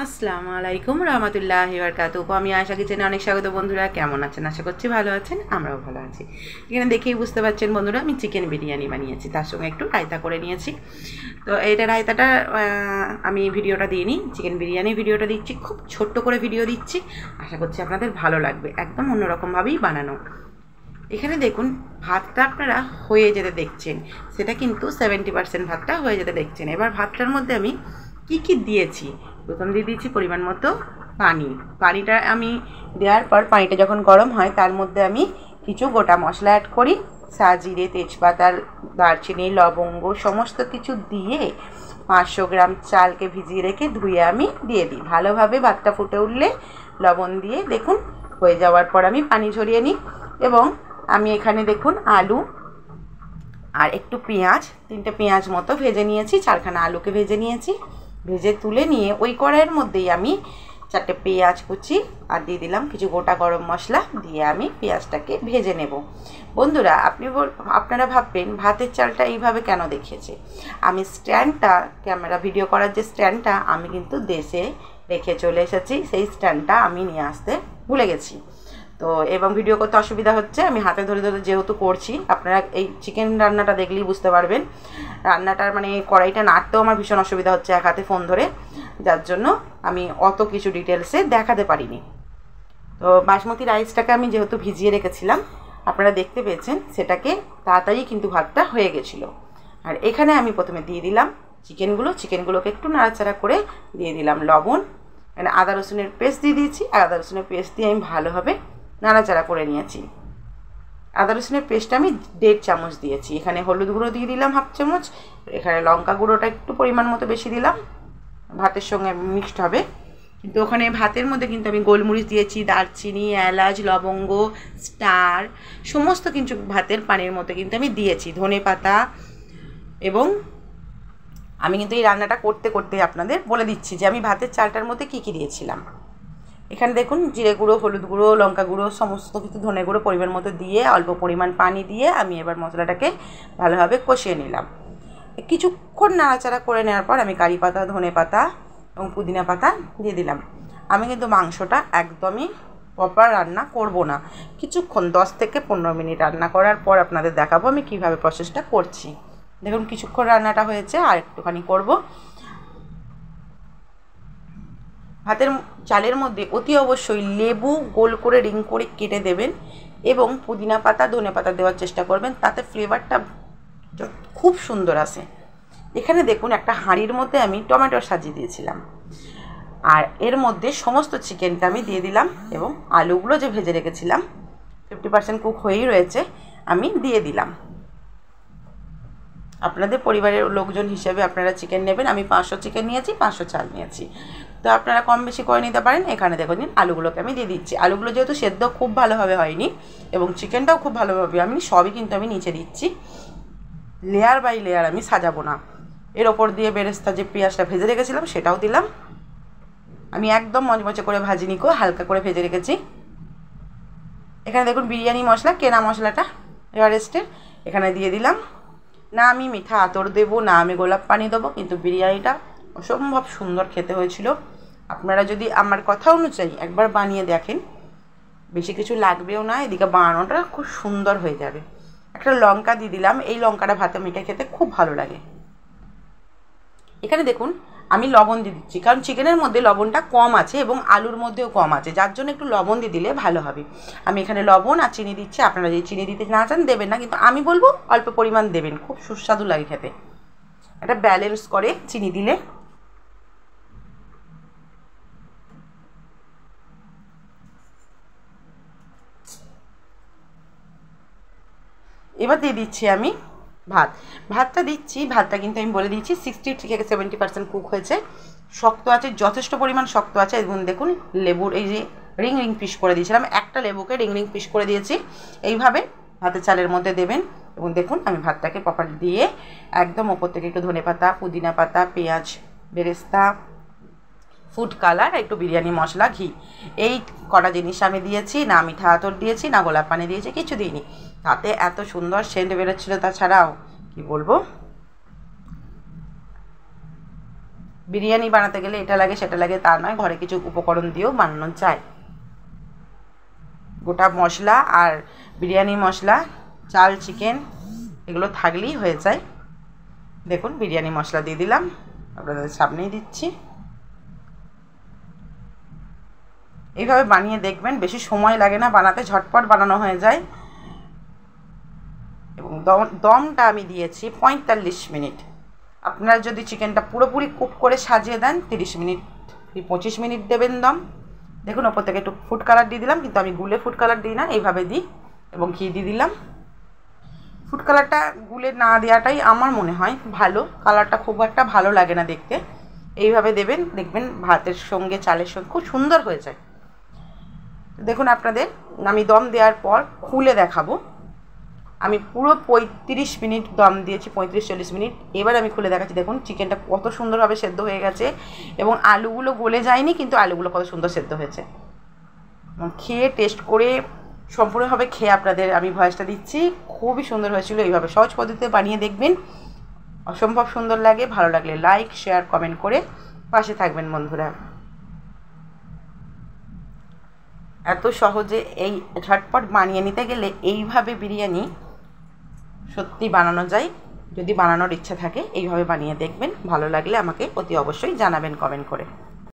আসসালামু আলাইকুম রহমতুল্লাহি বারাকাতুহু। আমি আশা কিচেনে অনেক স্বাগত। বন্ধুরা কেমন আছেন? আশা করছি ভালো আছেন, আমরাও ভালো আছি। এখানে দেখেই বুঝতে পারছেন বন্ধুরা, আমি চিকেন বিরিয়ানি বানিয়েছি, তার সঙ্গে একটু রায়তা করে নিয়েছি। তো এইটা রায়তাটা আমি ভিডিওটা দিইনি, চিকেন বিরিয়ানি ভিডিওটা দিচ্ছি, খুব ছোট্ট করে ভিডিও দিচ্ছি। আশা করছি আপনাদের ভালো লাগবে, একদম অন্যরকমভাবেই বানানো। এখানে দেখুন, ভাতটা আপনারা হয়ে যেতে দেখছেন, সেটা কিন্তু 70% ভাতটা হয়ে যেতে দেখছেন। এবার ভাতটার মধ্যে আমি কি কি দিয়েছি, প্রথম দিয়ে দিয়েছি পরিমাণ মতো পানি। পানিটা আমি দেওয়ার পর পানিটা যখন গরম হয় তার মধ্যে আমি কিছু গোটা মশলা অ্যাড করি, সাজিরে, তেজপাতা, দারচিনি, লবঙ্গ সমস্ত কিছু দিয়ে 500 গ্রাম চালকে ভিজিয়ে রেখে ধুয়ে আমি দিয়ে দিই। ভালোভাবে ভাতটা ফুটে উঠলে লবণ দিয়ে দেখুন হয়ে যাওয়ার পর আমি পানি ঝরিয়ে নিই। এবং আমি এখানে দেখুন আলু আর একটু পেঁয়াজ, 3টে পেঁয়াজ মতো ভেজে নিয়েছি, 4খানা আলুকে ভেজে নিয়েছি। ভেজে তুলে নিয়ে ওই কড়াইয়ের মধ্যেই আমি 4টে পেঁয়াজ কুচি আর দিয়ে দিলাম কিছু গোটা গরম মশলা, দিয়ে আমি পেঁয়াজটাকে ভেজে নেব। বন্ধুরা আপনারা ভাববেন ভাতের চালটা এইভাবে কেন দেখিয়েছে। আমি স্ট্যান্ডটা, ক্যামেরা ভিডিও করার যে স্ট্যান্ডটা আমি কিন্তু দেশে রেখে চলে এসেছি, সেই স্ট্যান্ডটা আমি নিয়ে আসতে ভুলে গেছি। তো এবং ভিডিও করতে অসুবিধা হচ্ছে, আমি হাতে ধরে ধরে যেহেতু করছি, আপনারা এই চিকেন রান্নাটা দেখলেই বুঝতে পারবেন। রান্নাটার মানে কড়াইটা নাড়তেও আমার ভীষণ অসুবিধা হচ্ছে এক হাতে ফোন ধরে, যার জন্য আমি অত কিছু ডিটেলসে দেখাতে পারিনি। তো বাসমতি রাইসটাকে আমি যেহেতু ভিজিয়ে রেখেছিলাম, আপনারা দেখতে পেয়েছেন, সেটাকে তাড়াতাড়ি কিন্তু ভাতটা হয়ে গেছিলো। আর এখানে আমি প্রথমে দিয়ে দিলাম চিকেনগুলোকে একটু নাড়াচাড়া করে দিয়ে দিলাম লবণ, মানে আদা রসুনের পেস্ট দিয়ে দিয়েছি, আর আদা রসুনের পেস্ট দিয়ে আমি ভালোভাবে নাড়াচাড়া করে নিয়েছি। আদা রসুনের পেস্টটা আমি 1.5 চামচ দিয়েছি। এখানে হলুদ গুঁড়ো দিয়ে দিলাম 1/2 চামচ, এখানে লঙ্কা গুঁড়োটা একটু পরিমাণ মতো বেশি দিলাম, ভাতের সঙ্গে মিক্সড হবে। কিন্তু ওখানে ভাতের মধ্যে কিন্তু আমি গোলমরিচ দিয়েছি, দারচিনি, এলাচ, লবঙ্গ, স্টার সমস্ত কিছু ভাতের পানির মধ্যে কিন্তু আমি দিয়েছি, ধনে পাতা। এবং আমি কিন্তু এই রান্নাটা করতে করতে আপনাদের বলে দিচ্ছি যে আমি ভাতের চালটার মধ্যে কী কী দিয়েছিলাম। এখানে দেখুন জিরে গুঁড়ো, হলুদ গুঁড়ো, লঙ্কা গুঁড়ো সমস্ত কিছু, ধনে গুঁড়ো পরিমাণ মতো দিয়ে অল্প পরিমাণ পানি দিয়ে আমি এবার মশলাটাকে ভালোভাবে কষিয়ে নিলাম। কিছুক্ষণ নাড়াচাড়া করে নেওয়ার পর আমি কারি পাতা, ধনে পাতা এবং পুদিনা পাতা দিয়ে দিলাম। আমি কিন্তু মাংসটা একদমই প্রপার রান্না করব না, কিছুক্ষণ 10 থেকে 15 মিনিট রান্না করার পর আপনাদের দেখাবো আমি কীভাবে প্রসেসটা করছি। দেখুন কিছুক্ষণ রান্নাটা হয়েছে, আর একটুখানি করব। ভাতের চালের মধ্যে অতি অবশ্যই লেবু গোল করে রিং করে কেটে দেবেন এবং পুদিনা পাতা, ধনে পাতা দেওয়ার চেষ্টা করবেন, তাতে ফ্লেভারটা খুব সুন্দর আসে। এখানে দেখুন একটা হাঁড়ির মধ্যে আমি টমেটো সাজিয়ে দিয়েছিলাম, আর এর মধ্যে সমস্ত চিকেনটা আমি দিয়ে দিলাম এবং আলুগুলো যে ভেজে রেখেছিলাম 50% কুক হয়েই রয়েছে, আমি দিয়ে দিলাম। আপনাদের পরিবারের লোকজন হিসেবে আপনারা চিকেন নেবেন। আমি 500 চিকেন নিয়েছি, 500 চাল নিয়েছি, তো আপনারা কম বেশি করে নিতে পারেন। এখানে দেখুন আলুগুলোকে আমি দিয়ে দিচ্ছি। আলুগুলো যেহেতু সেদ্ধ খুব ভালোভাবে হয়নি এবং চিকেনটাও খুব ভালোভাবে আমি সবই কিন্তু আমি নিচে দিচ্ছি, লেয়ার বাই লেয়ার আমি সাজাবো না। এর ওপর দিয়ে বেরেস্তা যে পেঁয়াজটা ভেজে রেখেছিলাম সেটাও দিলাম। আমি একদম মচমচে করে ভাজিনি কো, হালকা করে ভেজে রেখেছি। এখানে দেখুন বিরিয়ানি মশলা, কেনা মশলাটা এভারেস্টের, এখানে দিয়ে দিলাম। না আমি মিঠা আতর দেবো, না আমি গোলাপ পানি দেবো, কিন্তু বিরিয়ানিটা অসম্ভব সুন্দর খেতে হয়েছিল। আপনারা যদি আমার কথা অনুযায়ী একবার বানিয়ে দেখেন, বেশি কিছু লাগবেও না, এদিকে বানানোটা খুব সুন্দর হয়ে যাবে। একটা লঙ্কা দিয়ে দিলাম, এই লঙ্কাটা ভাতে মিঠে খেতে খুব ভালো লাগে। এখানে দেখুন আমি লবণ দিয়ে দিচ্ছি, কারণ চিকেনের মধ্যে লবণটা কম আছে এবং আলুর মধ্যেও কম আছে, যার জন্য একটু লবণ দিয়ে দিলে ভালো হবে। আমি এখানে লবণ আর চিনি দিচ্ছি, আপনারা যদি চিনি দিতে না চান দেবেন না, কিন্তু আমি বলবো অল্প পরিমাণ দেবেন, খুব সুস্বাদু লাগে খেতে, এটা ব্যালেন্স করে চিনি দিলে। এবার দিয়ে দিচ্ছি আমি ভাতটা দিচ্ছি। ভাতটা কিন্তু আমি বলে দিচ্ছি 60 থেকে 70% কুক হয়েছে, শক্ত আছে, যথেষ্ট পরিমাণ শক্ত আছে। এবং দেখুন লেবুর এই যে রিং রিং পিস করে দিয়েছিলাম, একটা লেবুকে রিং রিং পিস করে দিয়েছি, এইভাবে ভাতের চালের মধ্যে দেবেন। এবং দেখুন আমি ভাতটাকে প্রপার দিয়ে একদম ওপর থেকে একটু ধনে পাতা, পুদিনা পাতা, পেঁয়াজ বেরেস্তা, ফুড কালার, একটু বিরিয়ানি মশলা, ঘি, এই কটা জিনিস আমি দিয়েছি। না মিঠা আতর দিয়েছি, না গোলাপ পানি দিয়েছি, কিছু দিইনি। তাতে এত সুন্দর সেন্ট বেরোচ্ছিলো, তাছাড়াও কি বলবো, বিরিয়ানি বানাতে গেলে এটা লাগে সেটা লাগে তা নয়, ঘরে কিছু উপকরণ দিয়েও বানানো যায়। গোটা মশলা আর বিরিয়ানি মশলা, চাল, চিকেন এগুলো থাকলেই হয়ে যায়। দেখুন বিরিয়ানি মশলা দিয়ে দিলাম, আপনাদের সামনেই দিচ্ছি। এইভাবে বানিয়ে দেখবেন, বেশি সময় লাগে না বানাতে, ঝটপট বানানো হয়ে যায়। এবং দমটা আমি দিয়েছি 45 মিনিট। আপনারা যদি চিকেনটা পুরোপুরি কুক করে সাজিয়ে দেন 30 মিনিট, 25 মিনিট দেবেন দম। দেখুন ওপর থেকে একটু ফুড কালার দিয়ে দিলাম, কিন্তু আমি গুলে ফুড কালার দিই না, এইভাবে দিই। এবং ঘি দিয়ে দিলাম। ফুড কালারটা গুলে না দেওয়াটাই আমার মনে হয় ভালো, কালারটা খুব একটা ভালো লাগে না দেখতে। এইভাবে দেবেন, দেখবেন ভাতের সঙ্গে চালের সঙ্গে খুব সুন্দর হয়ে যায়। দেখুন আপনাদের আমি দম দেওয়ার পর খুলে দেখাবো। আমি পুরো 35 মিনিট দম দিয়েছি, 35-40 মিনিট। এবার আমি খুলে দেখাচ্ছি। দেখুন চিকেনটা কত সুন্দরভাবে সেদ্ধ হয়ে গেছে এবং আলুগুলো গলে যায়নি, কিন্তু আলুগুলো কত সুন্দর সেদ্ধ হয়েছে। খেয়ে টেস্ট করে সম্পূর্ণভাবে খেয়ে আপনাদের আমি ভয়েসটা দিচ্ছি। খুবই সুন্দর হয়েছিল। এইভাবে সহজ পদ্ধতিতে বানিয়ে দেখবেন, অসম্ভব সুন্দর লাগে। ভালো লাগলে লাইক, শেয়ার, কমেন্ট করে পাশে থাকবেন বন্ধুরা। এত সহজে এই ঝটপট বানিয়ে নিতে গেলে এইভাবে বিরিয়ানি সত্যি বানানো যায়। যদি বানানোর ইচ্ছা থাকে এইভাবে বানিয়ে দেখবেন, ভালো লাগলে আমাকে অতি অবশ্যই জানাবেন কমেন্ট করে।